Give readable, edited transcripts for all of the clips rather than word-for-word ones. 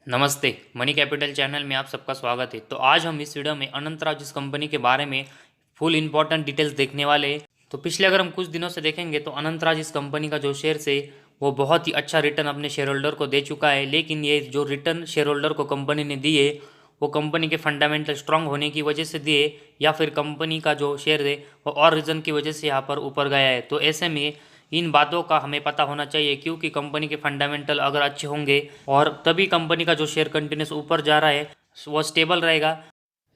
नमस्ते। Money capital channel में आप सबका स्वागत है। तो आज हम इस वीडियो में अनंतराज जिस कंपनी के बारे में फुल इंपॉर्टेंट डिटेल्स देखने वाले हैं। तो पिछले अगर हम कुछ दिनों से देखेंगे तो अनंतराज इस कंपनी का जो शेयर है वो बहुत ही अच्छा रिटर्न अपने शेयर होल्डर को दे चुका है। लेकिन ये जो रिटर्न शेयर होल्डर को कंपनी ने दिए वो कंपनी के फंडामेंटल स्ट्रांग होने की वजह से दिए या फिर कंपनी का जो शेयर है वो और रीज़न की वजह से यहाँ पर ऊपर गया है। तो ऐसे में इन बातों का हमें पता होना चाहिए, क्योंकि कंपनी के फंडामेंटल अगर अच्छे होंगे और तभी कंपनी का जो शेयर कंटिन्यूस ऊपर जा रहा है वो स्टेबल रहेगा।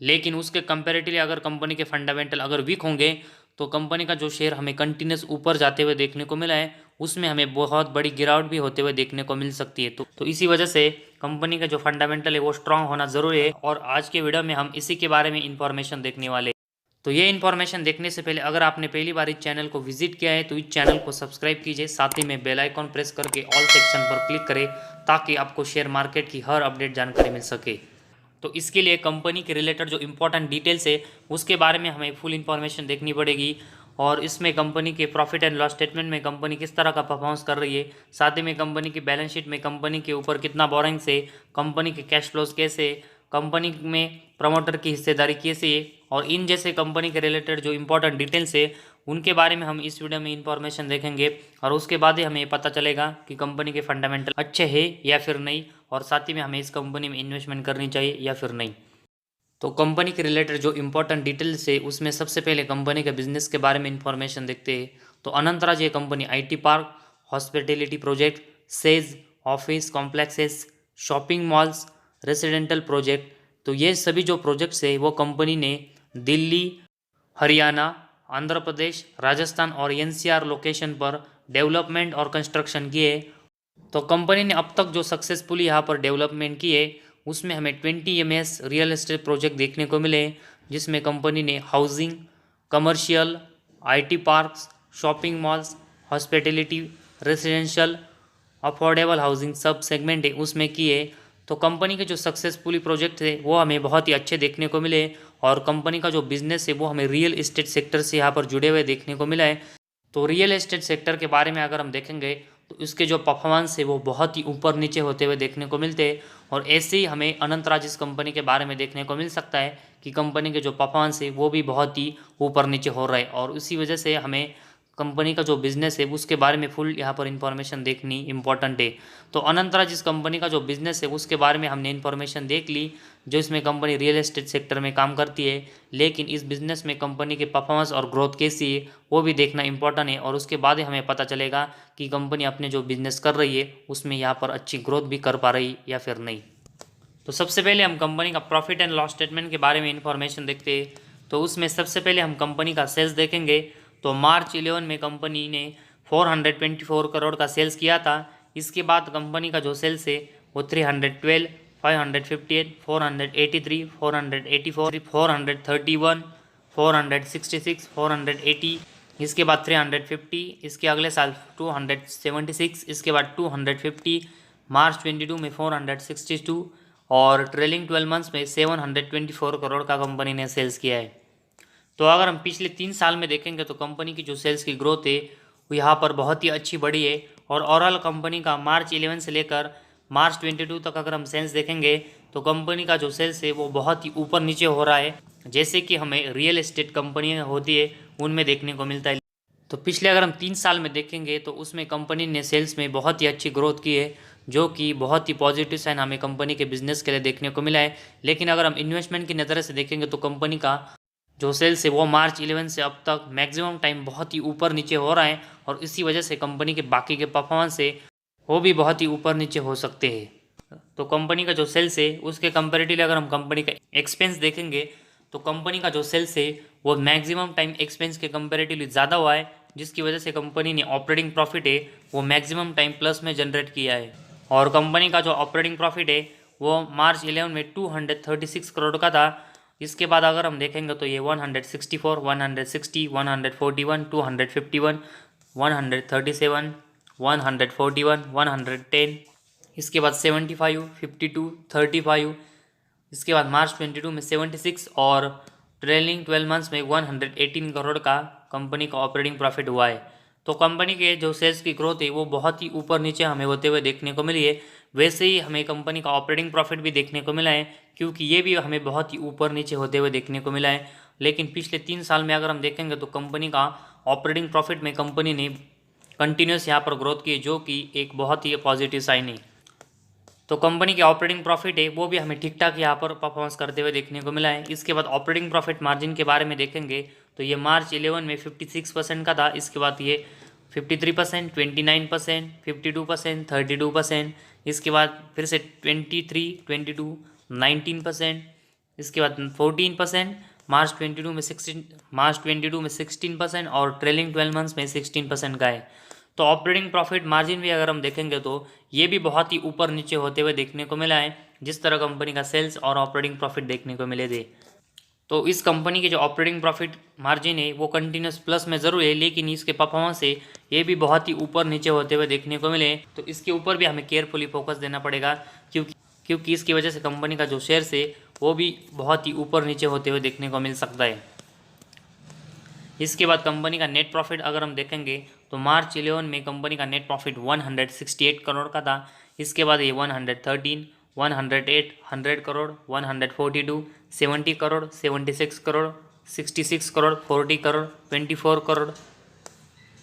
लेकिन उसके कंपैरेटिवली अगर कंपनी के फंडामेंटल अगर वीक होंगे तो कंपनी का जो शेयर हमें कंटिन्यूस ऊपर जाते हुए देखने को मिला है उसमें हमें बहुत बड़ी गिरावट भी होते हुए देखने को मिल सकती है। तो इसी वजह से कंपनी का जो फंडामेंटल है वो स्ट्रांग होना ज़रूरी है और आज के वीडियो में हम इसी के बारे में इंफॉर्मेशन देखने वाले हैं। तो ये इन्फॉर्मेशन देखने से पहले अगर आपने पहली बार इस चैनल को विजिट किया है तो इस चैनल को सब्सक्राइब कीजिए, साथ ही में बेल आइकॉन प्रेस करके ऑल सेक्शन पर क्लिक करें ताकि आपको शेयर मार्केट की हर अपडेट जानकारी मिल सके। तो इसके लिए कंपनी के रिलेटेड जो इंपॉर्टेंट डिटेल्स है उसके बारे में हमें फुल इन्फॉर्मेशन देखनी पड़ेगी और इसमें कंपनी के प्रॉफिट एंड लॉस स्टेटमेंट में कंपनी किस तरह का परफॉर्मेंस कर रही है, साथ ही में कंपनी की बैलेंस शीट में कंपनी के ऊपर कितना बोरिंग्स है, कंपनी के कैश फ्लोज कैसे, कंपनी में प्रमोटर की हिस्सेदारी कैसे है और इन जैसे कंपनी के रिलेटेड जो इंपॉर्टेंट डिटेल्स है उनके बारे में हम इस वीडियो में इंफॉर्मेशन देखेंगे और उसके बाद ही हमें पता चलेगा कि कंपनी के फंडामेंटल अच्छे हैं या फिर नहीं और साथ ही में हमें इस कंपनी में इन्वेस्टमेंट करनी चाहिए या फिर नहीं। तो कंपनी के रिलेटेड जो इंपॉर्टेंट डिटेल्स है उसमें सबसे पहले कंपनी के बिजनेस के बारे में इंफॉर्मेशन देखते हैं। तो अनंतराज ये company IT park, hospitality project, says, office complexes, shopping malls, residential project, तो ये सभी जो प्रोजेक्ट्स है वो कंपनी ने दिल्ली, हरियाणा, आंध्र प्रदेश, राजस्थान और एनसीआर लोकेशन पर डेवलपमेंट और कंस्ट्रक्शन किए। तो कंपनी ने अब तक जो सक्सेसफुली यहाँ पर डेवलपमेंट की है उसमें हमें 20 रियल एस्टेट प्रोजेक्ट देखने को मिले, जिसमें कंपनी ने housing, commercial, IT parks, shopping malls, hospitality, residential, affordable housing सब सेगमेंट है उसमें किए। तो कंपनी के जो सक्सेसफुली प्रोजेक्ट थे वो हमें बहुत ही अच्छे देखने को मिले और कंपनी का जो बिजनेस है वो हमें रियल एस्टेट सेक्टर से यहाँ पर जुड़े हुए देखने को मिला है। तो रियल एस्टेट सेक्टर के बारे में अगर हम देखेंगे तो इसके जो परफॉर्मेंस है वो बहुत ही ऊपर नीचे होते हुए देखने को मिलते हैं और ऐसे ही हमें अनंतराज इस कंपनी के बारे में देखने को मिल सकता है कि कंपनी के जो परफॉर्मेंस है वो भी बहुत ही ऊपर नीचे हो रहा है और उसी वजह से हमें कंपनी का जो बिज़नेस है उसके बारे में फुल यहाँ पर इंफॉर्मेशन देखनी इंपॉर्टेंट है। तो अनंतराज इस कंपनी का जो बिज़नेस है उसके बारे में हमने इन्फॉर्मेशन देख ली, जो इसमें कंपनी रियल एस्टेट सेक्टर में काम करती है, लेकिन इस बिज़नेस में कंपनी के परफॉर्मेंस और ग्रोथ कैसी है वो भी देखना इंपॉर्टेंट है और उसके बाद ही हमें पता चलेगा कि कंपनी अपने जो बिज़नेस कर रही है उसमें यहाँ पर अच्छी ग्रोथ भी कर पा रही या फिर नहीं। तो सबसे पहले हम कंपनी का प्रॉफिट एंड लॉस स्टेटमेंट के बारे में इंफॉर्मेशन देखते हैं। तो उसमें सबसे पहले हम कंपनी का सेल्स देखेंगे। तो मार्च 11 में कंपनी ने 424 करोड़ का सेल्स किया था। इसके बाद कंपनी का जो सेल्स है वो 312, 558, 483, 484, 431, 466, 480, इसके बाद 350, इसके अगले साल 276, इसके बाद 250, मार्च 22 में 462 और ट्रेलिंग 12 मंथ्स में 724 करोड़ का कंपनी ने सेल्स किया है। तो अगर हम पिछले 3 साल में देखेंगे तो कंपनी की जो सेल्स की ग्रोथ है वो यहाँ पर बहुत ही अच्छी बढ़ी है और ओवरऑल कंपनी का मार्च 11 से लेकर मार्च 22 तक अगर हम सेल्स देखेंगे तो कंपनी का जो सेल्स है वो बहुत ही ऊपर नीचे हो रहा है, जैसे कि हमें रियल एस्टेट कंपनियाँ होती है उनमें देखने को मिलता है। तो पिछले अगर हम 3 साल में देखेंगे तो उसमें कंपनी ने सेल्स में बहुत ही अच्छी ग्रोथ की है, जो कि बहुत ही पॉजिटिव साइन हमें कंपनी के बिजनेस के लिए देखने को मिला है। लेकिन अगर हम इन्वेस्टमेंट की नज़र से देखेंगे तो कंपनी का जो सेल्स है वो मार्च 11 से अब तक मैक्सिमम टाइम बहुत ही ऊपर नीचे हो रहा है और इसी वजह से कंपनी के बाकी के परफॉर्मेंस है वो भी बहुत ही ऊपर नीचे हो सकते हैं। तो कंपनी का जो सेल्स है उसके कंपेरेटिवली अगर हम कंपनी का एक्सपेंस देखेंगे तो कंपनी का जो सेल्स है वो मैक्सिमम टाइम एक्सपेंस के कंपेरेटिवली ज़्यादा हुआ है, जिसकी वजह से कंपनी ने ऑपरेटिंग प्रॉफिट है वो मैक्सिमम टाइम प्लस में जनरेट किया है और कंपनी का जो ऑपरेटिंग प्रॉफिट है वो मार्च 11 में 236 करोड़ का था। इसके बाद अगर हम देखेंगे तो ये 164, 160, 141, 251, 137, 141, 110, इसके बाद 75, 52, 35, इसके बाद मार्च 22 में 76 और ट्रेलिंग 12 मंथ्स में 118 करोड़ का कंपनी का ऑपरेटिंग प्रॉफिट हुआ है। तो कंपनी के जो सेल्स की ग्रोथ है वो बहुत ही ऊपर नीचे हमें होते हुए देखने को मिली है। वैसे ही हमें कंपनी का ऑपरेटिंग प्रॉफिट भी देखने को मिला है, क्योंकि ये भी हमें बहुत ही ऊपर नीचे होते हुए देखने को मिला है। लेकिन पिछले 3 साल में अगर हम देखेंगे तो कंपनी का ऑपरेटिंग प्रॉफिट में कंपनी ने कंटिन्यूस यहाँ पर ग्रोथ की है, जो कि एक बहुत ही पॉजिटिव साइन है। तो कंपनी के ऑपरेटिंग प्रॉफिट है वो भी हमें ठीक ठाक यहाँ पर परफॉर्मेंस करते हुए देखने को मिला है। इसके बाद ऑपरेटिंग प्रॉफिट मार्जिन के बारे में देखेंगे तो ये मार्च 11 में 56% का था। इसके बाद ये 53%, 29%, 52%, 32%, इसके बाद फिर से 23, 22, 19%, इसके बाद 14%, मार्च 22 में 16% और ट्रेलिंग 12 मंथ्स में 16% का है। तो ऑपरेटिंग प्रॉफिट मार्जिन भी अगर हम देखेंगे तो ये भी बहुत ही ऊपर नीचे होते हुए देखने को मिला है, जिस तरह कंपनी का सेल्स और ऑपरेटिंग प्रॉफिट देखने को मिले थे। तो इस कंपनी के जो ऑपरेटिंग प्रॉफिट मार्जिन है वो कंटिन्यूस प्लस में ज़रूर है, लेकिन इसके परफॉर्मेंस से ये भी बहुत ही ऊपर नीचे होते हुए देखने को मिले। तो इसके ऊपर भी हमें केयरफुली फोकस देना पड़ेगा, क्योंकि इसकी वजह से कंपनी का जो शेयर्स है वो भी बहुत ही ऊपर नीचे होते हुए देखने को मिल सकता है। इसके बाद कंपनी का नेट प्रॉफिट अगर हम देखेंगे तो मार्च 11 में कंपनी का नेट प्रॉफिट 168 करोड़ का था। इसके बाद ये 113, 108, 100 करोड़, 142, 70 करोड़, 76 करोड़, 66 करोड़, 40 करोड़, 24 करोड़,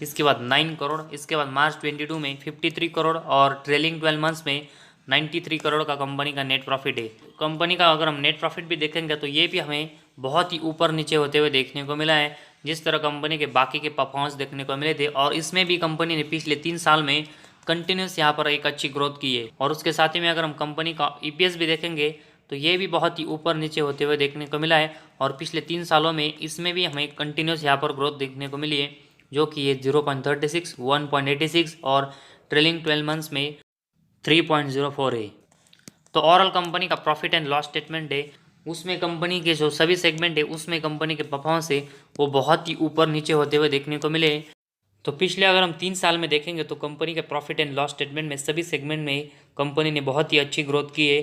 इसके बाद 9 करोड़, इसके बाद मार्च 22 में 53 करोड़ और ट्रेलिंग 12 मंथ्स में 93 करोड़ का कंपनी का नेट प्रॉफिट है। कंपनी का अगर हम नेट प्रॉफिट भी देखेंगे तो ये भी हमें बहुत ही ऊपर नीचे होते हुए देखने को मिला है, जिस तरह कंपनी के बाकी के परफॉर्मेंस देखने को मिले थे। और इसमें भी कंपनी ने पिछले 3 साल में कंटिन्यूस यहाँ पर एक अच्छी ग्रोथ की है। और उसके साथ ही में अगर हम कंपनी का EPS भी देखेंगे तो ये भी बहुत ही ऊपर नीचे होते हुए देखने को मिला है। और पिछले 3 सालों में इसमें भी हमें कंटिन्यूस यहाँ पर ग्रोथ देखने को मिली है, जो कि ये 0.36, 1.86 और ट्रेलिंग 12 मंथ्स में 3.04 है। तो ओवरऑल कंपनी का प्रॉफिट एंड लॉस स्टेटमेंट है, उसमें कंपनी के जो सभी सेगमेंट है उसमें कंपनी के परफॉर्मेंस है वो बहुत ही ऊपर नीचे होते हुए देखने को मिले। तो पिछले अगर हम 3 साल में देखेंगे तो कंपनी के प्रॉफिट एंड लॉस स्टेटमेंट में सभी सेगमेंट में कंपनी ने बहुत ही अच्छी ग्रोथ की है।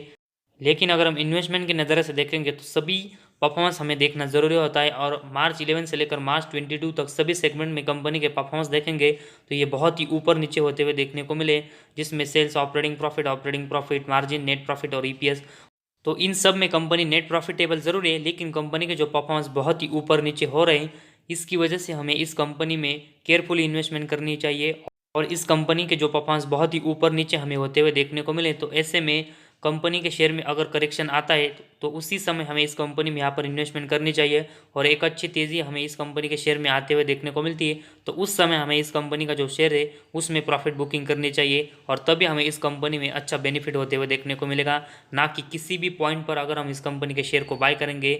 लेकिन अगर हम इन्वेस्टमेंट की नज़र से देखेंगे तो सभी परफॉर्मेंस हमें देखना ज़रूरी होता है। और मार्च 11 से लेकर मार्च 22 तक सभी सेगमेंट में कंपनी के परफॉर्मेंस देखेंगे तो ये बहुत ही ऊपर नीचे होते हुए देखने को मिले, जिसमें sales, operating profit margin, net profit और EPS। तो इन सब में कंपनी नेट प्रॉफिटेबल ज़रूर है, लेकिन कंपनी के जो परफॉर्मेंस बहुत ही ऊपर नीचे हो रहे हैं, इसकी वजह से हमें इस कंपनी में केयरफुली इन्वेस्टमेंट करनी चाहिए। और इस कंपनी के जो परफॉर्मेंस बहुत ही ऊपर नीचे हमें होते हुए देखने को मिले, तो ऐसे में कंपनी के शेयर में अगर करेक्शन आता है तो उसी समय हमें इस कंपनी में यहाँ पर इन्वेस्टमेंट करनी चाहिए। और एक अच्छी तेज़ी हमें इस कंपनी के शेयर में आते हुए देखने को मिलती है, तो उस समय हमें इस कंपनी का जो शेयर है उसमें प्रॉफिट बुकिंग करनी चाहिए, और तभी हमें इस कंपनी में अच्छा बेनिफिट होते हुए देखने को मिलेगा। ना कि किसी भी पॉइंट पर अगर हम इस कंपनी के शेयर को बाय करेंगे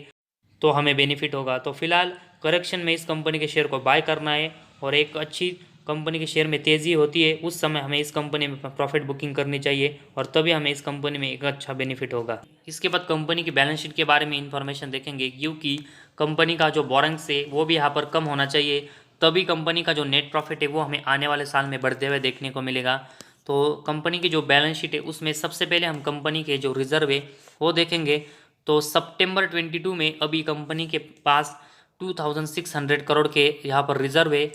तो हमें बेनिफिट होगा। तो फिलहाल करेक्शन में इस कंपनी के शेयर को बाय करना है, और एक अच्छी कंपनी के शेयर में तेज़ी होती है उस समय हमें इस कंपनी में प्रॉफिट बुकिंग करनी चाहिए, और तभी हमें इस कंपनी में एक अच्छा बेनिफिट होगा। इसके बाद कंपनी की बैलेंस शीट के बारे में इंफॉर्मेशन देखेंगे, क्योंकि कंपनी का जो बोरिंग्स है वो भी यहाँ पर कम होना चाहिए, तभी कंपनी का जो नेट प्रॉफिट है वो हमें आने वाले साल में बढ़ते हुए देखने को मिलेगा। तो कंपनी की जो बैलेंस शीट है उसमें सबसे पहले हम कंपनी के जो रिजर्व है वो देखेंगे। तो सितंबर 22 में अभी कंपनी के पास 2600 करोड़ के यहाँ पर रिजर्व है।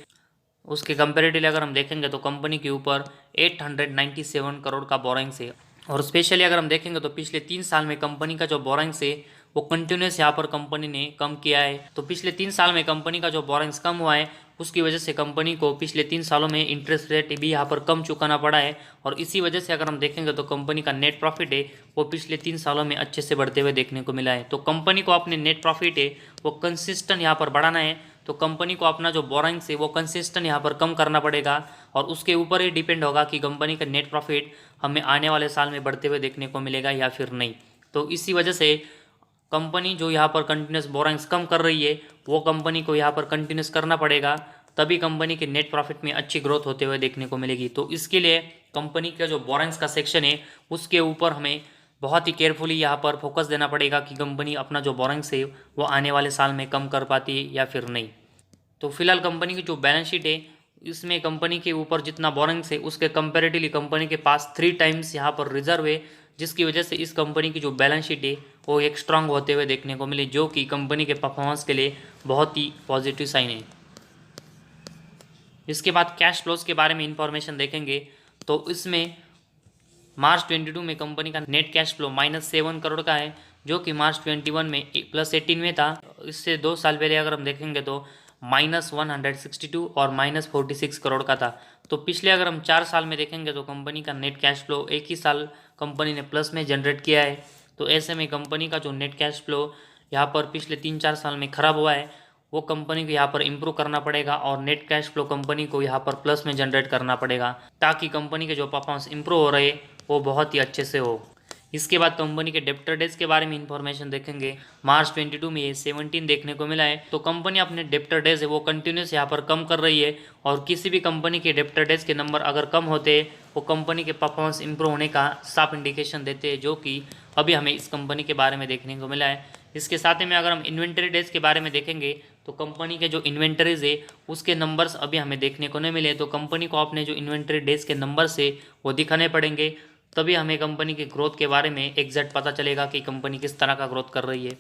उसके कंपेरेटिवली अगर हम देखेंगे तो कंपनी के ऊपर 897 करोड़ का बोरिंग्स है। और स्पेशली अगर हम देखेंगे तो पिछले 3 साल में कंपनी का जो बोरिंग्स है वो कंटिन्यूस यहाँ पर कंपनी ने कम किया है। तो पिछले 3 साल में कंपनी का जो बोरिंग्स कम हुआ है उसकी वजह से कंपनी को पिछले 3 सालों में इंटरेस्ट रेट भी यहाँ पर कम चुकाना पड़ा है, और इसी वजह से अगर हम देखेंगे तो कंपनी का नेट प्रॉफिट है वो पिछले 3 सालों में अच्छे से बढ़ते हुए देखने को मिला है। तो कंपनी को अपने नेट प्रॉफिट है वो कंसिस्टेंट यहाँ पर बढ़ाना है, तो कंपनी को अपना जो बोरिंग्स है वो कंसिस्टेंट यहाँ पर कम करना पड़ेगा, और उसके ऊपर ही डिपेंड होगा कि कंपनी का नेट प्रॉफिट हमें आने वाले साल में बढ़ते हुए देखने को मिलेगा या फिर नहीं। तो इसी वजह से कंपनी जो यहाँ पर कंटिन्यूस बोरिंग्स कम कर रही है वो कंपनी को यहाँ पर कंटिन्यूस करना पड़ेगा, तभी कंपनी के नेट प्रॉफिट में अच्छी ग्रोथ होते हुए देखने को मिलेगी। तो इसके लिए कंपनी का जो बोरिंग्स का सेक्शन है उसके ऊपर हमें बहुत ही केयरफुली यहाँ पर फोकस देना पड़ेगा कि कंपनी अपना जो बोरिंग्स है वो आने वाले साल में कम कर पाती है या फिर नहीं। तो फिलहाल कंपनी की जो बैलेंस शीट है इसमें कंपनी के ऊपर जितना बोरिंग्स है उसके कंपेरेटिवली कंपनी के पास 3 टाइम्स यहाँ पर रिजर्व है, जिसकी वजह से इस कंपनी की जो बैलेंस शीट है वो एक स्ट्रांग होते हुए देखने को मिले, जो कि कंपनी के परफॉर्मेंस के लिए बहुत ही पॉजिटिव साइन है। इसके बाद कैश फ्लोज के बारे में इंफॉर्मेशन देखेंगे। तो इसमें मार्च 22 में कंपनी का नेट कैश फ्लो -7 करोड़ का है, जो कि मार्च 21 में +18 में था। इससे 2 साल पहले अगर हम देखेंगे तो -162 और -46 करोड़ का था। तो पिछले अगर हम 4 साल में देखेंगे तो कंपनी का नेट कैश फ्लो एक ही साल कंपनी ने प्लस में जनरेट किया है। तो ऐसे में कंपनी का जो नेट कैश फ्लो यहाँ पर पिछले 3-4 साल में खराब हुआ है, वो कंपनी को यहाँ पर इम्प्रूव करना पड़ेगा और नेट कैश फ्लो कंपनी को यहाँ पर प्लस में जनरेट करना पड़ेगा, ताकि कंपनी के जो परफॉर्मेंस इम्प्रूव हो रहे वो बहुत ही अच्छे से हो। इसके बाद कंपनी के डेप्टर डेज के बारे में इंफॉर्मेशन देखेंगे। मार्च 22 में ये 17 देखने को मिला है। तो कंपनी अपने डेप्टर डेज है वो कंटिन्यूस यहाँ पर कम कर रही है, और किसी भी कंपनी के डेप्टर डेज के नंबर अगर कम होते हैं वो कंपनी के परफॉर्मेंस इंप्रूव होने का साफ इंडिकेशन देते हैं, जो कि अभी हमें इस कंपनी के बारे में देखने को मिला है। इसके साथ ही में अगर हम इन्वेंटरी डेज के बारे में देखेंगे तो कंपनी के जो इन्वेंटरीज है उसके नंबर्स अभी हमें देखने को नहीं मिले। तो कंपनी को अपने जो इन्वेंटरी डेज के नंबर से वो दिखाने पड़ेंगे, तभी हमें कंपनी की ग्रोथ के बारे में एग्जैक्ट पता चलेगा कि कंपनी किस तरह का ग्रोथ कर रही है।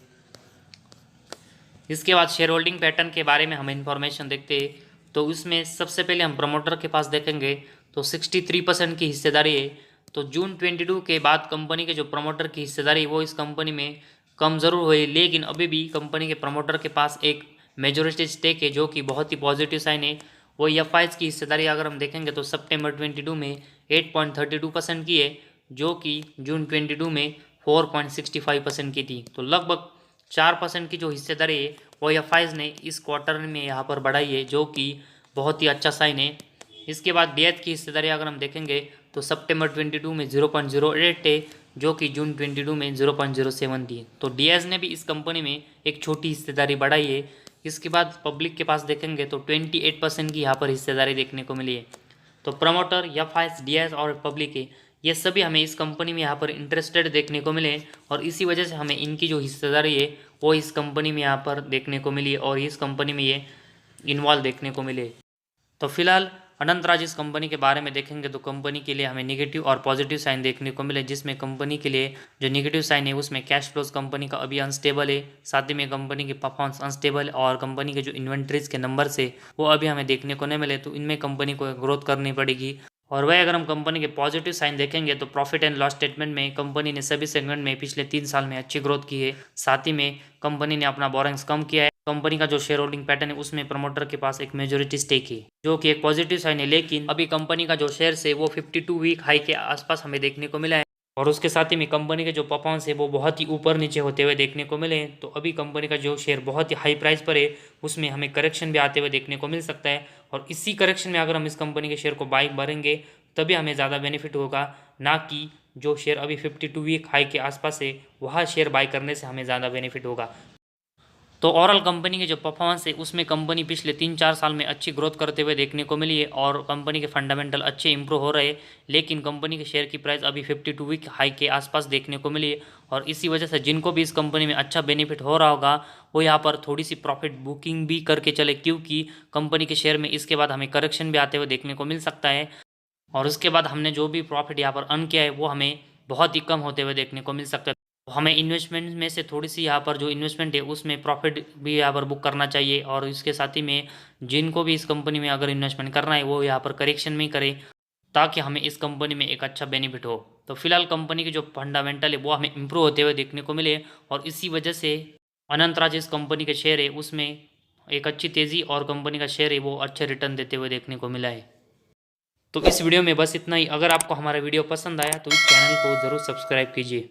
इसके बाद शेयर होल्डिंग पैटर्न के बारे में हम इन्फॉर्मेशन देखते हैं। तो उसमें सबसे पहले हम प्रमोटर के पास देखेंगे तो 63% की हिस्सेदारी है। तो जून 22 के बाद कंपनी के जो प्रमोटर की हिस्सेदारी वो इस कंपनी में कम ज़रूर हुई, लेकिन अभी भी कंपनी के प्रमोटर के पास एक मेजोरिटी स्टेक है, जो कि बहुत ही पॉजिटिव साइन है। वो एफआईज की हिस्सेदारी अगर हम देखेंगे तो सितंबर 22 में 8.32% की है, जो कि जून 22 में 4.65% की थी। तो लगभग 4% की जो हिस्सेदारी है वो एफआईज ने इस क्वार्टर में यहाँ पर बढ़ाई है, जो कि बहुत ही अच्छा साइन है। इसके बाद डीएच की हिस्सेदारी अगर हम देखेंगे तो सितंबर 22 में 0.08 है, जो कि जून 22 में 0.07 थी। तो डीएच ने भी इस कंपनी में एक छोटी हिस्सेदारी बढ़ाई है। इसके बाद पब्लिक के पास देखेंगे तो 28% की यहाँ पर हिस्सेदारी देखने को मिली है। तो प्रमोटर, एफआईज, डीएच और पब्लिक है, ये सभी हमें इस कंपनी में यहाँ पर इंटरेस्टेड देखने को मिले, और इसी वजह से हमें इनकी जो हिस्सेदारी है वो इस कंपनी में यहाँ पर देखने को मिली और इस कंपनी में ये इन्वॉल्व देखने को मिले। तो फिलहाल अनंतराज इस कंपनी के बारे में देखेंगे तो कंपनी के लिए हमें नेगेटिव और पॉजिटिव साइन देखने को मिले, जिसमें कंपनी के लिए जो नेगेटिव साइन है उसमें कैश फ्लोज कंपनी का अभी अनस्टेबल है, साथ ही में कंपनी की परफॉर्मेंस अनस्टेबल और कंपनी के जो इन्वेंट्रीज के नंबर से वो अभी हमें देखने को नहीं मिले। तो इनमें कंपनी को ग्रोथ करनी पड़ेगी। और वह अगर हम कंपनी के पॉजिटिव साइन देखेंगे तो प्रॉफिट एंड लॉस स्टेटमेंट में कंपनी ने सभी सेगमेंट में पिछले 3 साल में अच्छी ग्रोथ की है। साथ ही में कंपनी ने अपना बोरिंग्स कम किया है। कंपनी का जो शेयर होल्डिंग पैटर्न है उसमें प्रमोटर के पास एक मेजोरिटी स्टेक है, जो कि एक पॉजिटिव साइन है। लेकिन अभी कंपनी का जो शेयर है वो 52 वीक हाई के आसपास हमें देखने को मिला है, और उसके साथ ही में कंपनी के जो परफॉर्मेंस है वो बहुत ही ऊपर नीचे होते हुए देखने को मिले हैं। तो अभी कंपनी का जो शेयर बहुत ही हाई प्राइस पर है उसमें हमें करेक्शन भी आते हुए देखने को मिल सकता है, और इसी करेक्शन में अगर हम इस कंपनी के शेयर को बाई भरेंगे तभी हमें ज़्यादा बेनिफिट होगा, ना कि जो शेयर अभी 52 वीक हाई के आसपास है वह शेयर बाई करने से हमें ज़्यादा बेनिफिट होगा। तो ओवरऑल कंपनी के जो परफॉर्मेंस है उसमें कंपनी पिछले 3-4 साल में अच्छी ग्रोथ करते हुए देखने को मिली है, और कंपनी के फंडामेंटल अच्छे इंप्रूव हो रहे हैं। लेकिन कंपनी के शेयर की प्राइस अभी 52 वीक हाई के आसपास देखने को मिली है, और इसी वजह से जिनको भी इस कंपनी में अच्छा बेनिफिट हो रहा होगा वो यहाँ पर थोड़ी सी प्रॉफिट बुकिंग भी करके चले, क्योंकि कंपनी के शेयर में इसके बाद हमें करेक्शन भी आते हुए देखने को मिल सकता है, और उसके बाद हमने जो भी प्रॉफिट यहाँ पर अर्न किया है वो हमें बहुत ही कम होते हुए देखने को मिल सकता है। तो हमें इन्वेस्टमेंट में से थोड़ी सी यहाँ पर जो इन्वेस्टमेंट है उसमें प्रॉफिट भी यहाँ पर बुक करना चाहिए, और इसके साथ ही में जिनको भी इस कंपनी में अगर इन्वेस्टमेंट करना है वो यहाँ पर करेक्शन में ही करें, ताकि हमें इस कंपनी में एक अच्छा बेनिफिट हो। तो फिलहाल कंपनी के जो फंडामेंटल है वो हमें इम्प्रूव होते हुए देखने को मिले, और इसी वजह से अनंतराज इस कंपनी के शेयर है उसमें एक अच्छी तेज़ी और कंपनी का शेयर है वो अच्छे रिटर्न देते हुए देखने को मिला है। तो इस वीडियो में बस इतना ही। अगर आपको हमारा वीडियो पसंद आया तो इस चैनल को ज़रूर सब्सक्राइब कीजिए।